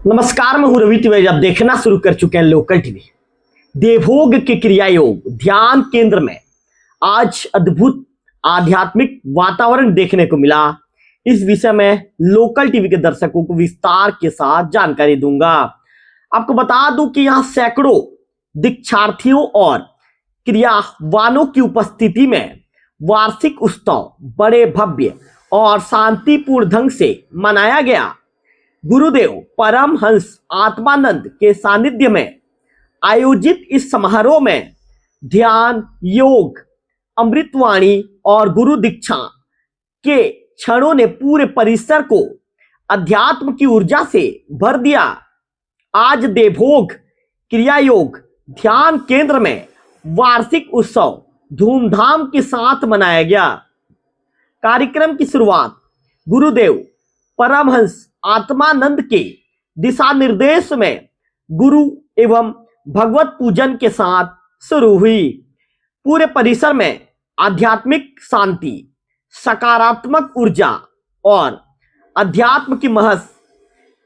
नमस्कार, मैं हूं रवि तिवारी। आप देखना शुरू कर चुके हैं लोकल टीवी। देवभोग के क्रिया योग ध्यान केंद्र में आज अद्भुत आध्यात्मिक वातावरण देखने को मिला। इस विषय में लोकल टीवी के दर्शकों को विस्तार के साथ जानकारी दूंगा। आपको बता दूं कि यहां सैकड़ों दीक्षार्थियों और क्रियावानों की उपस्थिति में वार्षिक उत्सव बड़े भव्य और शांतिपूर्ण ढंग से मनाया गया। गुरुदेव परमहंस आत्मानंद के सानिध्य में आयोजित इस समारोह में ध्यान, योग, अमृतवाणी और गुरु दीक्षा के क्षणों ने पूरे परिसर को अध्यात्म की ऊर्जा से भर दिया। आज देवभोग क्रिया योग ध्यान केंद्र में वार्षिक उत्सव धूमधाम के साथ मनाया गया। कार्यक्रम की शुरुआत गुरुदेव परमहंस आत्मानंद के दिशा निर्देश में गुरु एवं भगवत पूजन के साथ शुरू हुई। पूरे परिसर में आध्यात्मिक शांति, सकारात्मक ऊर्जा और अध्यात्म की महक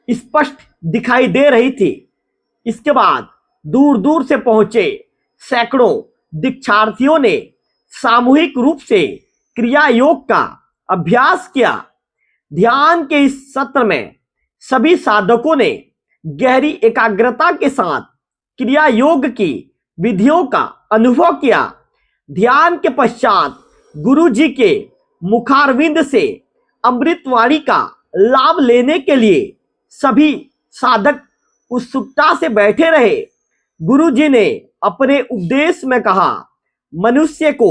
स्पष्ट दिखाई दे रही थी। इसके बाद दूर दूर से पहुंचे सैकड़ों दीक्षार्थियों ने सामूहिक रूप से क्रिया योग का अभ्यास किया। ध्यान के इस सत्र में सभी साधकों ने गहरी एकाग्रता के साथ क्रिया योग की विधियों का अनुभव किया। ध्यान के पश्चात गुरु जी के मुखारविंद से अमृतवाणी का लाभ लेने के लिए सभी साधक उत्सुकता से बैठे रहे। गुरु जी ने अपने उपदेश में कहा, मनुष्य को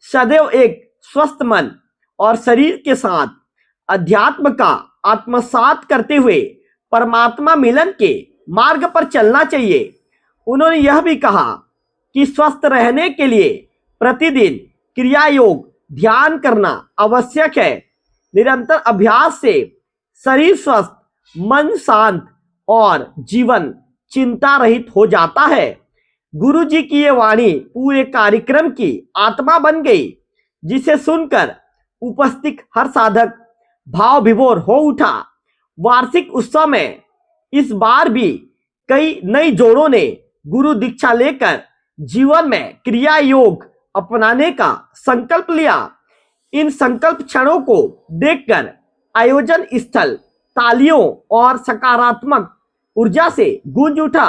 सदैव एक स्वस्थ मन और शरीर के साथ अध्यात्म का आत्मसात करते हुए परमात्मा मिलन के मार्ग पर चलना चाहिए। उन्होंने यह भी कहा कि स्वस्थ रहने के लिए प्रतिदिन क्रिया योग ध्यान करना आवश्यक है। निरंतर अभ्यास से शरीर स्वस्थ, मन शांत और जीवन चिंता रहित हो जाता है। गुरु जी की ये वाणी पूरे कार्यक्रम की आत्मा बन गई, जिसे सुनकर उपस्थित हर साधक भाव विभोर हो उठा। वार्षिक उत्सव में इस बार भी कई नई जोड़ों ने गुरु दीक्षा लेकर जीवन में क्रिया योग अपनाने का संकल्प लिया। इन संकल्प क्षणों को देखकर आयोजन स्थल तालियों और सकारात्मक ऊर्जा से गूंज उठा।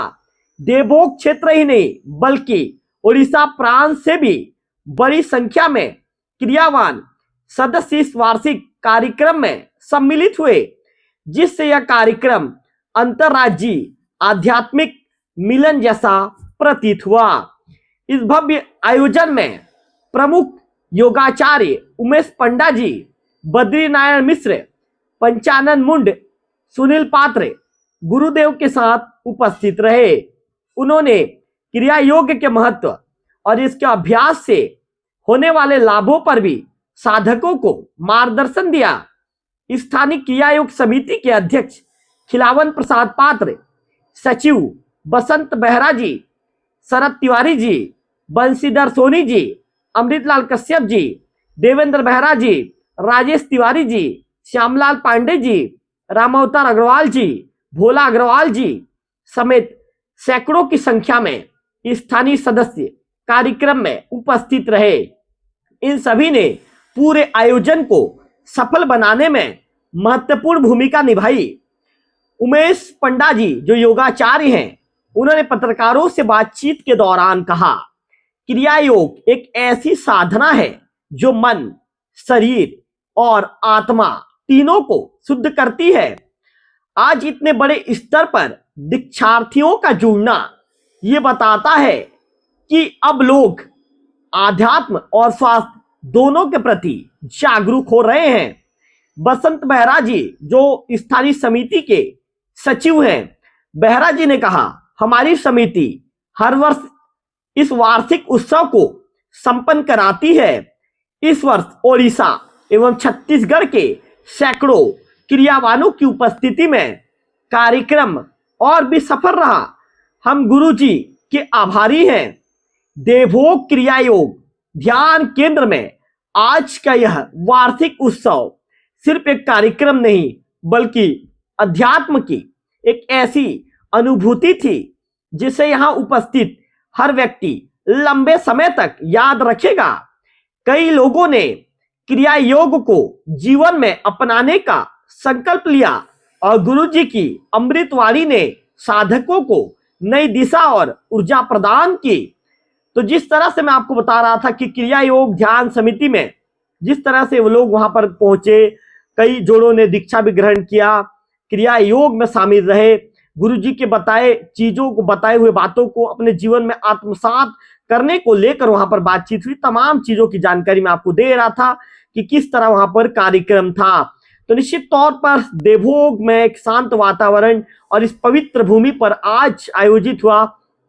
देवभोग क्षेत्र ही नहीं बल्कि उड़ीसा प्रांत से भी बड़ी संख्या में क्रियावान सदस्य इस वार्षिक कार्यक्रम में सम्मिलित हुए, जिससे यह कार्यक्रम अंतर्राज्यीय आध्यात्मिक मिलन जैसा प्रतीत हुआ। इस भव्य आयोजन में प्रमुख योगाचार्य उमेश पंडा जी, बद्रीनारायण मिश्र, पंचानन मुंड, सुनील पात्र गुरुदेव के साथ उपस्थित रहे। उन्होंने क्रिया योग के महत्व और इसके अभ्यास से होने वाले लाभों पर भी साधकों को मार्गदर्शन दिया। स्थानीय क्रिया योग समिति के अध्यक्ष खिलावन प्रसाद पात्र, सचिव बसंत बेहरा जी, शरद तिवारी जी, बंशीधर सोनी जी, अमृतलाल कश्यप जी, देवेंद्र बेहरा जी, राजेश तिवारी जी, श्यामलाल पांडे जी, रामावतार अग्रवाल जी, भोला अग्रवाल जी समेत सैकड़ों की संख्या में स्थानीय सदस्य कार्यक्रम में उपस्थित रहे। इन सभी ने पूरे आयोजन को सफल बनाने में महत्वपूर्ण भूमिका निभाई। उमेश पंडा जी जो योगाचार्य हैं, उन्होंने पत्रकारों से बातचीत के दौरान कहा, क्रिया योग एक ऐसी साधना है जो मन, शरीर और आत्मा तीनों को शुद्ध करती है। आज इतने बड़े स्तर पर दीक्षार्थियों का जुड़ना ये बताता है कि अब लोग आध्यात्म और स्वास्थ्य दोनों के प्रति जागरूक हो रहे हैं। बसंत बेहरा जी जो स्थानीय समिति के सचिव हैं, बेहरा जी ने कहा, हमारी समिति हर वर्ष इस वार्षिक उत्सव को संपन्न कराती है। इस वर्ष ओडिशा एवं छत्तीसगढ़ के सैकड़ों क्रियावानों की उपस्थिति में कार्यक्रम और भी सफल रहा। हम गुरु जी के आभारी हैं। देवभोग क्रिया योग ध्यान केंद्र में आज का यह वार्षिक उत्सव सिर्फ एक कार्यक्रम नहीं बल्कि अध्यात्म की एक ऐसी अनुभूति थी जिसे यहां उपस्थित हर व्यक्ति लंबे समय तक याद रखेगा। कई लोगों ने क्रिया योग को जीवन में अपनाने का संकल्प लिया और गुरु जी की अमृतवाणी ने साधकों को नई दिशा और ऊर्जा प्रदान की। तो जिस तरह से मैं आपको बता रहा था कि क्रिया योग ध्यान समिति में जिस तरह से वो लोग वहां पर पहुंचे, कई जोड़ों ने दीक्षा भी ग्रहण किया, क्रिया योग में शामिल रहे, गुरुजी के बताए चीजों को, बताए हुए बातों को अपने जीवन में आत्मसात करने को लेकर वहां पर बातचीत हुई। तमाम चीजों की जानकारी मैं आपको दे रहा था कि किस तरह वहां पर कार्यक्रम था। तो निश्चित तौर पर देवभोग में एक शांत वातावरण और इस पवित्र भूमि पर आज आयोजित हुआ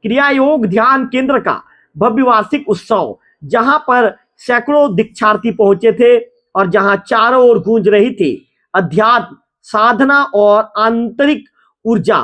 क्रिया योग ध्यान केंद्र का भव्य वार्षिक उत्सव, जहां पर सैकड़ों दीक्षार्थी पहुंचे थे और जहां चारों ओर गूंज रही थी अध्यात्म, साधना और आंतरिक ऊर्जा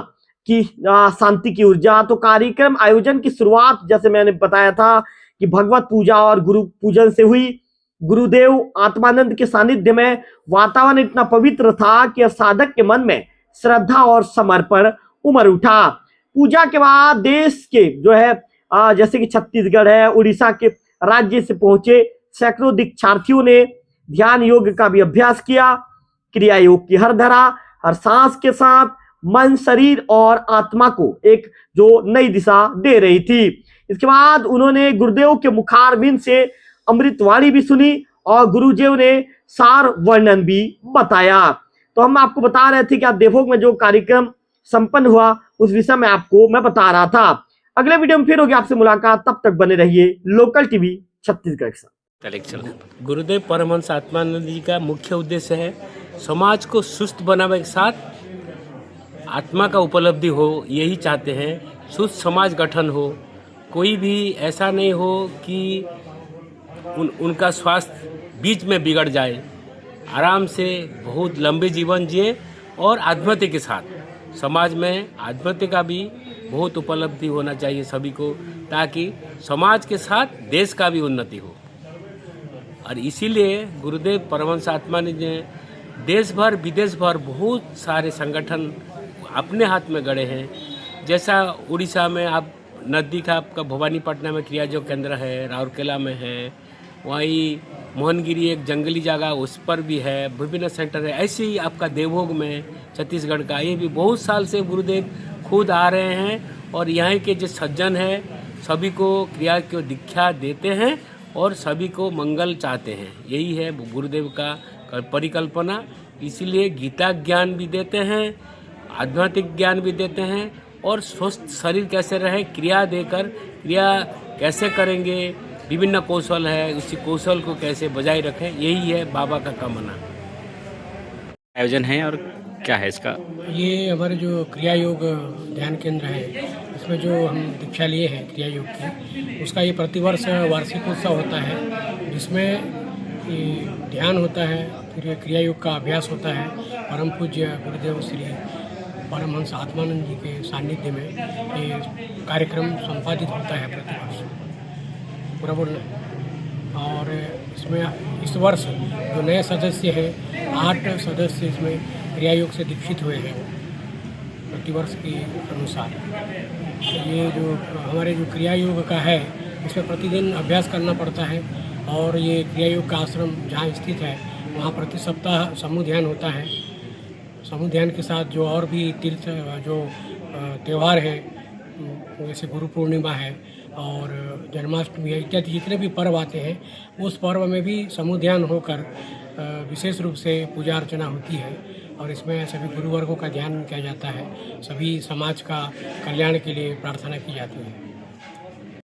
की शांति की ऊर्जा। तो कार्यक्रम आयोजन की शुरुआत जैसे मैंने बताया था कि भगवत पूजा और गुरु पूजन से हुई। गुरुदेव आत्मानंद के सानिध्य में वातावरण इतना पवित्र था कि साधक के मन में श्रद्धा और समर्पण उमड़ उठा। पूजा के बाद देश के जो है जैसे कि छत्तीसगढ़ है, उड़ीसा के राज्य से पहुंचे सैकड़ों दीक्षार्थियों ने ध्यान योग का भी अभ्यास किया। क्रिया योग की हर धरा, हर सांस के साथ मन, शरीर और आत्मा को एक जो नई दिशा दे रही थी। इसके बाद उन्होंने गुरुदेव के मुखारबिंद से अमृतवाणी भी सुनी और गुरुदेव ने सार वर्णन भी बताया। तो हम आपको बता रहे थे कि आप देवभोग में जो कार्यक्रम संपन्न हुआ उस विषय में आपको मैं बता रहा था। अगले वीडियो में फिर होगी आपसे मुलाकात, तब तक बने रहिए लोकल टीवी छत्तीसगढ़ के साथ। गुरुदेव परमहंस आत्मानंद जी का मुख्य उद्देश्य है समाज को सुस्त बनाने के साथ आत्मा का उपलब्धि हो, यही चाहते हैं। सुस्त समाज गठन हो, कोई भी ऐसा नहीं हो कि उनका स्वास्थ्य बीच में बिगड़ जाए, आराम से बहुत लंबे जीवन जिए और आत्महत्या के साथ समाज में आत्महत्या का भी बहुत उपलब्धि होना चाहिए सभी को, ताकि समाज के साथ देश का भी उन्नति हो। और इसीलिए गुरुदेव परमहंस आत्मानंद ने देश भर विदेश भर बहुत सारे संगठन अपने हाथ में गढ़े हैं। जैसा उड़ीसा में आप नज़दीक आपका भवानीपटना में क्रिया योग केंद्र है, राउरकेला में है, वहीं मोहनगिरी एक जंगली जगह उस पर भी है, विभिन्न सेंटर है। ऐसे ही आपका देवभोग में छत्तीसगढ़ का ये भी बहुत साल से गुरुदेव खुद आ रहे हैं और यहाँ के जो सज्जन हैं सभी को क्रिया की दीक्षा देते हैं और सभी को मंगल चाहते हैं। यही है गुरुदेव का परिकल्पना। इसीलिए गीता ज्ञान भी देते हैं, आध्यात्मिक ज्ञान भी देते हैं और स्वस्थ शरीर कैसे रहे, क्रिया देकर क्रिया कैसे करेंगे, विभिन्न कौशल है, उसी कौशल को कैसे बजाय रखें, यही है बाबा का कामना। आयोजन है और क्या है इसका? ये हमारे जो क्रिया योग ध्यान केंद्र है, इसमें जो हम दीक्षा लिए हैं क्रिया योग की, उसका ये प्रतिवर्ष वार्षिक उत्सव होता है, जिसमें ध्यान होता है, फिर क्रिया योग का अभ्यास होता है। परम पूज्य गुरुदेव श्री परमहंस आत्मानंद जी के सानिध्य में ये कार्यक्रम संपादित होता है प्रतिवर्ष, पूरा बोलना। और इसमें इस वर्ष जो नए सदस्य हैं, 8 सदस्य इसमें क्रिया योग से दीक्षित हुए हैं प्रतिवर्ष के अनुसार। ये जो हमारे जो क्रिया योग का है, इसमें प्रतिदिन अभ्यास करना पड़ता है और ये क्रिया योग का आश्रम जहाँ स्थित है वहाँ प्रति सप्ताह समूह ध्यान होता है। समूह ध्यान के साथ जो और भी तीर्थ जो त्यौहार हैं, जैसे गुरु पूर्णिमा है और जन्माष्टमी है, इत्यादि जितने भी पर्व आते हैं, उस पर्व में भी समूह ध्यान होकर विशेष रूप से पूजा अर्चना होती है और इसमें सभी गुरुवर्गों का ध्यान किया जाता है। सभी समाज का कल्याण के लिए प्रार्थना की जाती है।